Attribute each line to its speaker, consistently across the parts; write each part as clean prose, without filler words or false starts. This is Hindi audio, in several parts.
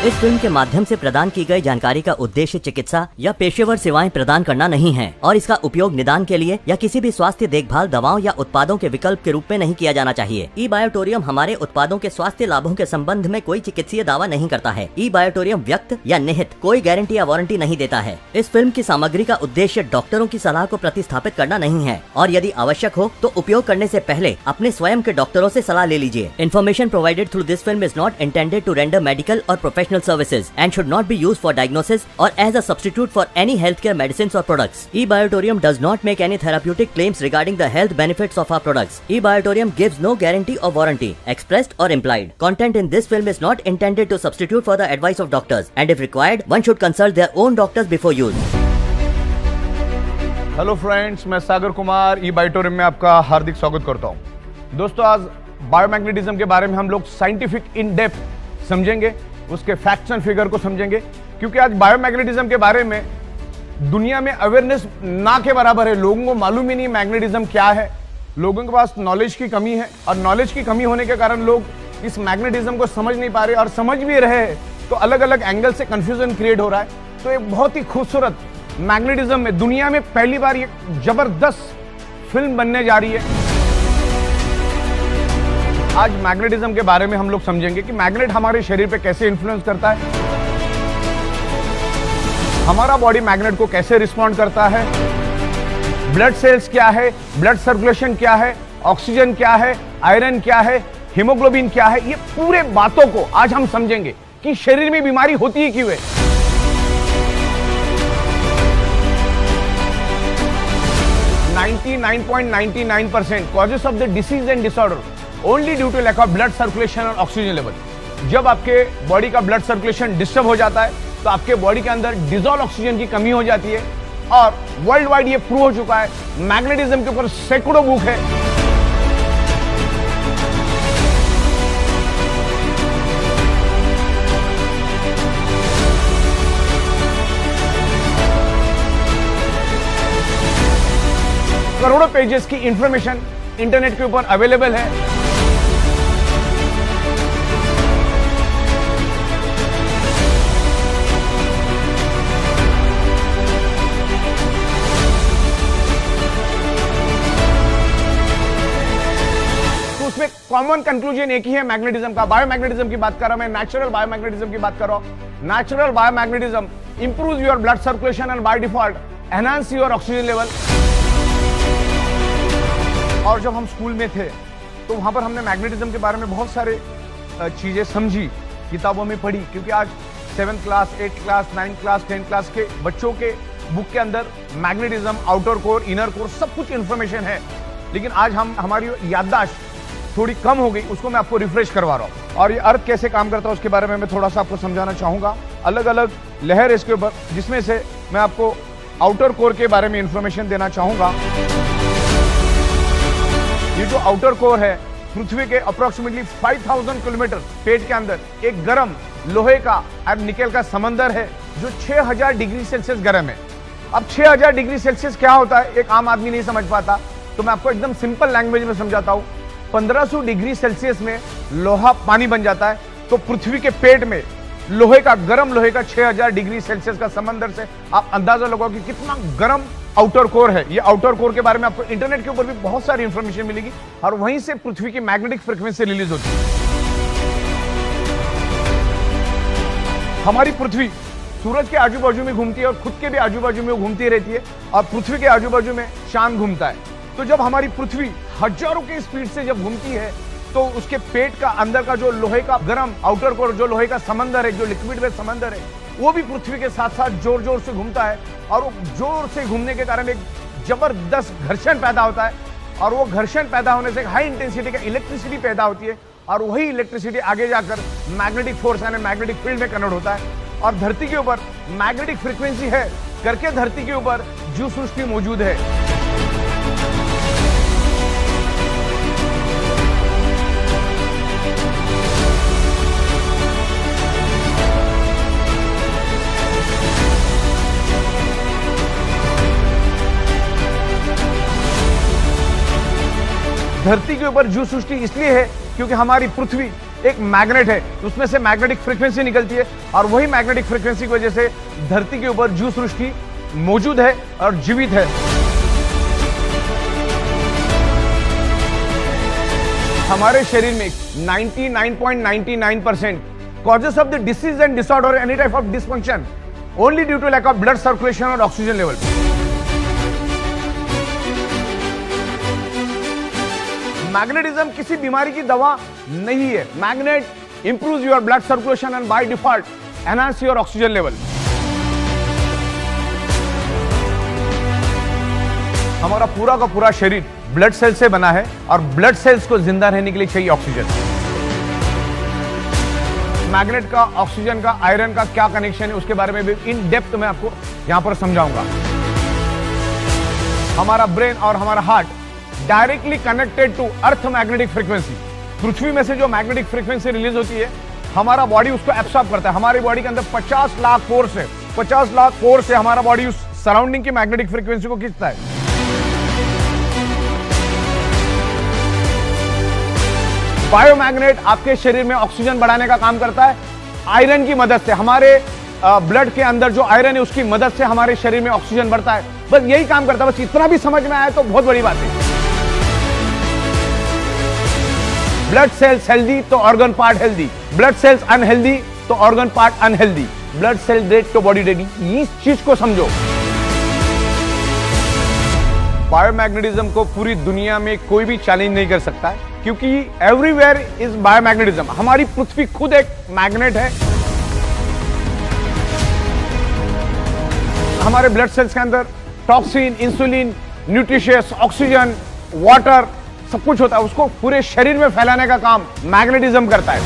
Speaker 1: इस फिल्म के माध्यम से प्रदान की गई जानकारी का उद्देश्य चिकित्सा या पेशेवर सेवाएं प्रदान करना नहीं है और इसका उपयोग निदान के लिए या किसी भी स्वास्थ्य देखभाल दवाओं या उत्पादों के विकल्प के रूप में नहीं किया जाना चाहिए। ई बायोटोरियम हमारे उत्पादों के स्वास्थ्य लाभों के संबंध में कोई चिकित्सीय दावा नहीं करता है। ई बायोटोरियम व्यक्त या निहित कोई गारंटी या वारंटी नहीं देता है। इस फिल्म की सामग्री का उद्देश्य डॉक्टरों की सलाह को प्रतिस्थापित करना नहीं है और यदि आवश्यक हो तो उपयोग करने से पहले अपने स्वयं के डॉक्टरों से सलाह ले लीजिए। Information provided through this film is not intended to render medical और professional services and should not be used for diagnosis or as a substitute for any healthcare medicines or products. eBiotorium does not make any therapeutic claims regarding the health benefits of our products. eBiotorium gives no guarantee or warranty, expressed or implied. Content in this film is not intended to substitute for the advice of doctors, and if required, one should consult their own doctors before use.
Speaker 2: Hello friends, मैं सागर कुमार eBiotorium में आपका हार्दिक स्वागत करता हूं। दोस्तों, आज बायोमैग्नेटिज्म के बारे में हम लोग साइंटिफिक इन डेप्थ समझेंगे, उसके फैक्ट्स एंड फिगर को समझेंगे, क्योंकि आज बायोमैग्नेटिज्म के बारे में दुनिया में अवेयरनेस ना के बराबर है। लोगों को मालूम ही नहीं मैग्नेटिज्म क्या है। लोगों के पास नॉलेज की कमी है और नॉलेज की कमी होने के कारण लोग इस मैग्नेटिज्म को समझ नहीं पा रहे, और समझ भी रहे तो अलग अलग एंगल से कंफ्यूजन क्रिएट हो रहा है। तो एक बहुत ही खूबसूरत मैग्नेटिज्म में दुनिया में पहली बार ये जबरदस्त फिल्म बनने जा रही है। आज मैग्नेटिज्म के बारे में हम लोग समझेंगे कि मैग्नेट हमारे शरीर पे कैसे इन्फ्लुएंस करता है, हमारा बॉडी मैग्नेट को कैसे रिस्पॉन्ड करता है, ब्लड सेल्स क्या है, ब्लड सर्कुलेशन क्या है, ऑक्सीजन क्या है, आयरन क्या है, हीमोग्लोबिन क्या है। ये पूरे बातों को आज हम समझेंगे कि शरीर में बीमारी होती है क्यों है। 99.99% causes of the disease and disorder only due to lack of blood circulation और ऑक्सीजन लेवल। जब आपके बॉडी का ब्लड सर्कुलेशन डिस्टर्ब हो जाता है तो आपके बॉडी के अंदर डिजॉल्व ऑक्सीजन की कमी हो जाती है, और वर्ल्ड वाइड ये प्रूव हो चुका है। मैग्नेटिज्म के ऊपर सैकड़ों बुक है। करोड़ों पेजेस की इंफॉर्मेशन इंटरनेट के ऊपर अवेलेबल है। उसमें कॉमन कंक्लूजन एक ही है मैग्नेटिज्म का। बायोमैग्नेटिज्म की बात कर रहा हूं मैं, नेचुरल बायोमैग्नेटिज्म की बात कर रहा हूं। Natural biomagnetism improves your blood circulation and by default enhance your oxygen level. और जब हम स्कूल में थे तो वहां पर हमने मैग्नेटिज्म के बारे में बहुत सारे चीजें समझी, किताबों में पढ़ी, क्योंकि आज 7th class, 8th class, 9th class, 10th class के बच्चों के बुक के अंदर magnetism, outer core, inner core सब कुछ इंफॉर्मेशन है। लेकिन आज हमारी याददाश्त थोड़ी कम हो गई, उसको मैं आपको रिफ्रेश करवा रहा हूँ। और ये अर्थ कैसे काम करता है उसके बारे में मैं थोड़ा सा आपको समझाना चाहूंगा। अलग अलग लहर इसके ऊपर, जिसमें से मैं आपको आउटर कोर के बारे में इंफॉर्मेशन देना चाहूंगा। ये जो आउटर कोर है, पृथ्वी के अप्रोक्सीमेटली 5000 किलोमीटर पेट के अंदर एक गर्म लोहे का और निकेल का समंदर है जो 6000 डिग्री सेल्सियस गर्म है। अब 6000 डिग्री सेल्सियस क्या होता है एक आम आदमी नहीं समझ पाता, तो मैं आपको एकदम सिंपल लैंग्वेज में समझाता हूं। 1500 डिग्री सेल्सियस में लोहा पानी बन जाता है, तो पृथ्वी के पेट में लोहे का, गर्म लोहे का 6000 डिग्री सेल्सियस का समंदर से आप अंदाजा लगाओ कि कितना गर्म आउटर कोर है। ये आउटर कोर के बारे में आपको इंटरनेट के ऊपर भी बहुत सारी इंफॉर्मेशन मिलेगी, और वहीं से पृथ्वी की मैग्नेटिक फ्रीक्वेंसी रिलीज होती है। हमारी पृथ्वी सूरज के आजू बाजू में घूमती है और खुद के भी आजू बाजू में घूमती रहती है, और पृथ्वी के आजू बाजू में चांद घूमता है। तो जब हमारी पृथ्वी हजारों की स्पीड से जब घूमती है तो उसके पेट का अंदर का जो लोहे का गर्म आउटर कोर, जो लोहे का समंदर है, जो लिक्विड में समंदर है, वो भी पृथ्वी के साथ साथ जोर जोर से घूमता है, और वो जोर से घूमने के कारण एक जबरदस्त घर्षण पैदा होता है, और वो घर्षण पैदा होने से हाई इंटेंसिटी का इलेक्ट्रिसिटी पैदा होती है, और वही इलेक्ट्रिसिटी आगे जाकर मैग्नेटिक फोर्स यानी मैग्नेटिक फील्ड में कन्वर्ट होता है। और धरती के ऊपर मैग्नेटिक फ्रीक्वेंसी है करके धरती के ऊपर जीव सृष्टि मौजूद है। धरती के ऊपर जीव सृष्टि इसलिए है क्योंकि हमारी पृथ्वी एक मैग्नेट है, उसमें से मैग्नेटिक फ्रीक्वेंसी निकलती है और वही मैग्नेटिक फ्रीक्वेंसी की वजह से धरती के ऊपर जीव सृष्टि मौजूद है और जीवित है। हमारे शरीर में 99.99% causes of the disease and disorder, any type of dysfunction, only due to lack of blood circulation और oxygen level. मैग्नेटिज्म किसी बीमारी की दवा नहीं है। Magnet improves your blood circulation and by default enhance your oxygen level. हमारा पूरा का पूरा शरीर ब्लड सेल से बना है और ब्लड सेल्स को जिंदा रहने के लिए चाहिए ऑक्सीजन। मैग्नेट का, ऑक्सीजन का, आयरन का क्या कनेक्शन है उसके बारे में भी इन डेप्थ में आपको यहां पर समझाऊंगा। हमारा ब्रेन और हमारा heart directly connected to earth magnetic frequency. पृथ्वी में से जो मैग्नेटिक फ्रीक्वेंसी रिलीज होती है, हमारा बॉडी उसको एब्सॉर्ब करता है। हमारी बॉडी के अंदर 50 लाख पोर्स है, 50 लाख पोर्स से हमारा बॉडी उस सराउंडिंग की मैग्नेटिक फ्रीक्वेंसी को खींचता है। बायोमैग्नेट आपके शरीर में ऑक्सीजन बढ़ाने का काम करता है आयरन की मदद से। हमारे ब्लड के अंदर जो आयरन है उसकी मदद से हमारे शरीर में ऑक्सीजन बढ़ता है। बस यही काम करता है। बस इतना भी समझ में आया तो बहुत बड़ी बात है। ब्लड सेल्स हेल्दी तो organ part healthy, blood cells unhealthy तो organ part unhealthy. Blood cell dead तो बॉडी डेड। इस चीज को समझो। बायोमैग्नेटिज्म को पूरी दुनिया में कोई भी चैलेंज नहीं कर सकता है, क्योंकि एवरीवेयर इज बायोमैग्नेटिज्म। हमारी पृथ्वी खुद एक मैग्नेट है। हमारे ब्लड सेल्स के अंदर toxin, insulin, nutritious, oxygen, water सब कुछ होता है। उसको पूरे शरीर में फैलाने का काम मैग्नेटिज्म करता है।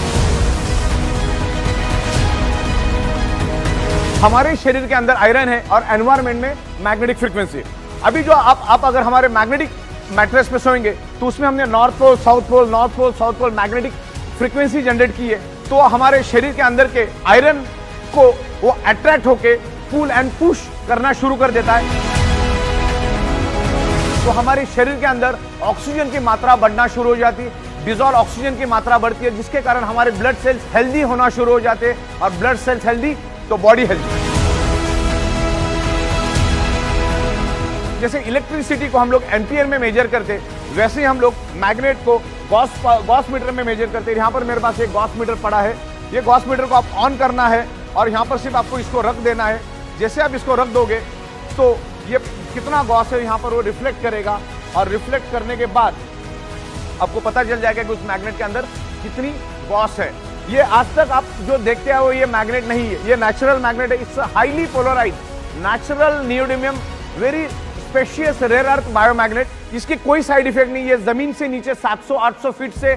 Speaker 2: हमारे शरीर के अंदर आयरन है और एनवायरमेंट में मैग्नेटिक फ्रीक्वेंसी। अभी जो आप अगर हमारे मैग्नेटिक मैट्रेस पे सोएंगे तो उसमें हमने north pole, south pole, north pole, south pole magnetic frequency generate की है। तो हमारे शरीर के अंदर के आयरन को वो अट्रैक्ट होके पुल एंड पुश करना शुरू कर देता है। तो हमारे शरीर के अंदर ऑक्सीजन की मात्रा बढ़ना शुरू हो जाती है। डिजॉल्व ऑक्सीजन की मात्रा बढ़ती है, जिसके कारण हमारे ब्लड सेल्स हेल्दी होना शुरू हो जाते हैं और ब्लड सेल्स हेल्दी तो बॉडी हेल्दी। जैसे इलेक्ट्रिसिटी को हम लोग एम्पियर में मेजर करते, वैसे ही हम लोग मैग्नेट को गॉस मीटर में मेजर करते। यहाँ पर मेरे पास एक गॉस मीटर पड़ा है। ये गॉस मीटर को आप ऑन करना है और यहाँ पर सिर्फ आपको इसको रख देना है। जैसे आप इसको रख दोगे तो ये कितना गॉस है यहाँ पर वो रिफ्लेक्ट करेगा और रिफ्लेक्ट करने के बाद आपको पता चल जाएगा कि उस मैग्नेट के अंदर कितनी गॉस है। ये आज तक आप जो देखते हैं वो ये मैग्नेट नहीं है, ये नेचुरल मैग्नेट है। It's highly polarise natural neodymium very specious rare earth biomagnet. इसकी कोई साइड इफेक्ट नहीं है। जमीन से नीचे 700-800 फीट से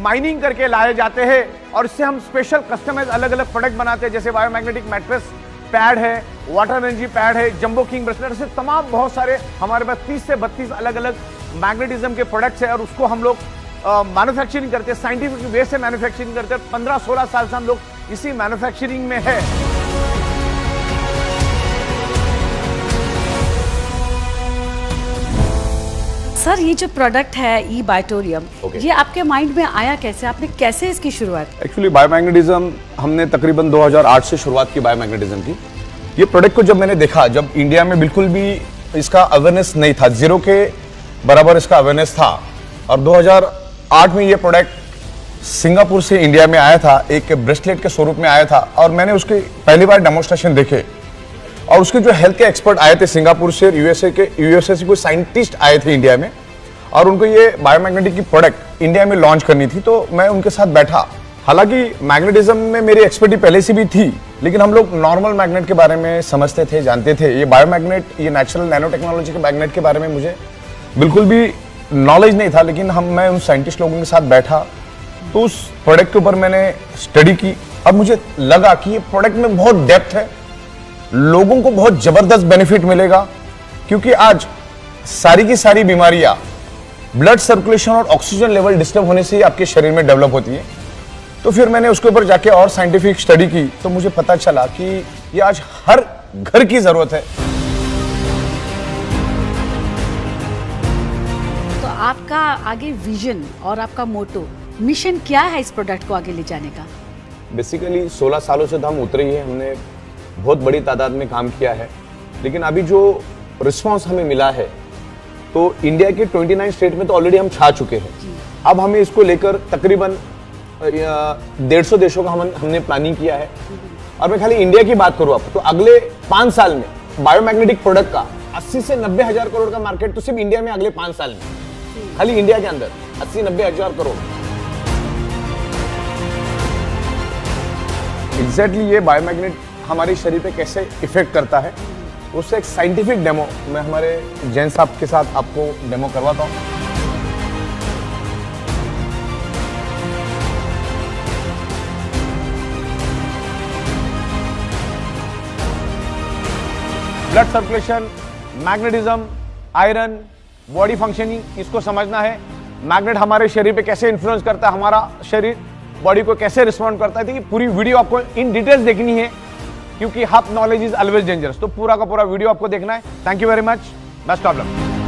Speaker 2: माइनिंग करके लाए जाते हैं और इससे हम स्पेशल कस्टमाइज अलग अलग प्रोडक्ट बनाते हैं। जैसे बायोमैग्नेटिक मैट्रेस पैड है, वाटर एनर्जी पैड है, जंबो किंग ब्रेसलेट, ऐसे तमाम बहुत सारे हमारे पास 30 से 32 अलग अलग मैग्नेटिज्म के प्रोडक्ट्स है और उसको हम लोग मैन्युफैक्चरिंग करते हैं, साइंटिफिक वे से मैन्युफैक्चरिंग करते हैं। 15-16 साल से हम लोग इसी मैन्युफैक्चरिंग में है।
Speaker 3: सर, ये जो प्रोडक्ट है ई बायोटोरियम, ये आपके माइंड में आया कैसे? आपने कैसे इसकी शुरुआत?
Speaker 4: एक्चुअली बायोमैग्नेटिज्म हमने तकरीबन 2008 से शुरुआत की बायोमैग्नेटिज्म की। ये प्रोडक्ट को जब मैंने देखा, जब इंडिया में बिल्कुल भी इसका अवेयरनेस नहीं था, जीरो के बराबर इसका अवेयरनेस था, और 2008 में ये प्रोडक्ट सिंगापुर से इंडिया में आया था, एक ब्रेसलेट के स्वरूप में आया था और मैंने उसके पहली बार डेमोन्स्ट्रेशन देखे। और उसके जो हेल्थ के एक्सपर्ट आए थे सिंगापुर से, यूएसए से कोई साइंटिस्ट आए थे इंडिया में और उनको ये बायोमैग्नेटिक की प्रोडक्ट इंडिया में लॉन्च करनी थी, तो मैं उनके साथ बैठा। हालांकि मैग्नेटिज्म में मेरी एक्सपर्टी पहले से भी थी, लेकिन हम लोग नॉर्मल मैग्नेट के बारे में समझते थे, जानते थे। ये बायोमैग्नेट, ये नेचुरल नैनो टेक्नोलॉजी के मैग्नेट के बारे में मुझे बिल्कुल भी नॉलेज नहीं था। लेकिन मैं उन साइंटिस्ट लोगों के साथ बैठा तो उस प्रोडक्ट के ऊपर मैंने स्टडी की। अब मुझे लगा कि ये प्रोडक्ट में बहुत डेप्थ है, लोगों को बहुत जबरदस्त बेनिफिट मिलेगा, क्योंकि आज सारी की सारी बीमारियां ब्लड सर्कुलेशन और ऑक्सीजन लेवल डिस्टर्ब होने से ही आपके शरीर में डेवलप होती है। तो फिर मैंने उसके ऊपर जाके और साइंटिफिक स्टडी की तो मुझे पता चला कि ये आज हर घर की जरूरत है।
Speaker 3: तो आपका आगे विजन और आपका मोटो मिशन क्या है इस प्रोडक्ट को आगे ले जाने का?
Speaker 4: बेसिकली 16 सालों से तो हम उतरे ही हैं, हमने बहुत बड़ी तादाद में काम किया है, लेकिन अभी जो रिस्पांस हमें मिला है तो इंडिया के 29 स्टेट में तो ऑलरेडी हम छा चुके हैं। अब हमें इसको लेकर तकरीबन 150 देशों का हमने प्लानिंग किया है। और मैं खाली इंडिया की बात करूं आपको तो अगले 5 साल में बायोमैग्नेटिक प्रोडक्ट का 80 से 90 हजार करोड़ का मार्केट तो सिर्फ इंडिया में अगले 5 साल में, खाली इंडिया के अंदर 80-90 हजार करोड़। एग्जैक्टली ये बायोमैग्नेट हमारे शरीर पे कैसे इफेक्ट करता है उससे एक साइंटिफिक डेमो मैं हमारे जैन साहब के साथ आपको डेमो करवाता हूं।
Speaker 2: Blood circulation, magnetism, iron, body functioning, इसको समझना है। मैग्नेट हमारे शरीर पे कैसे इन्फ्लुएंस करता है, हमारा शरीर बॉडी को कैसे रिस्पॉन्ड करता है, तो ये पूरी वीडियो आपको इन डिटेल्स देखनी है क्योंकि half knowledge is always dangerous. तो पूरा का पूरा वीडियो आपको देखना है। Thank you very much, best of luck.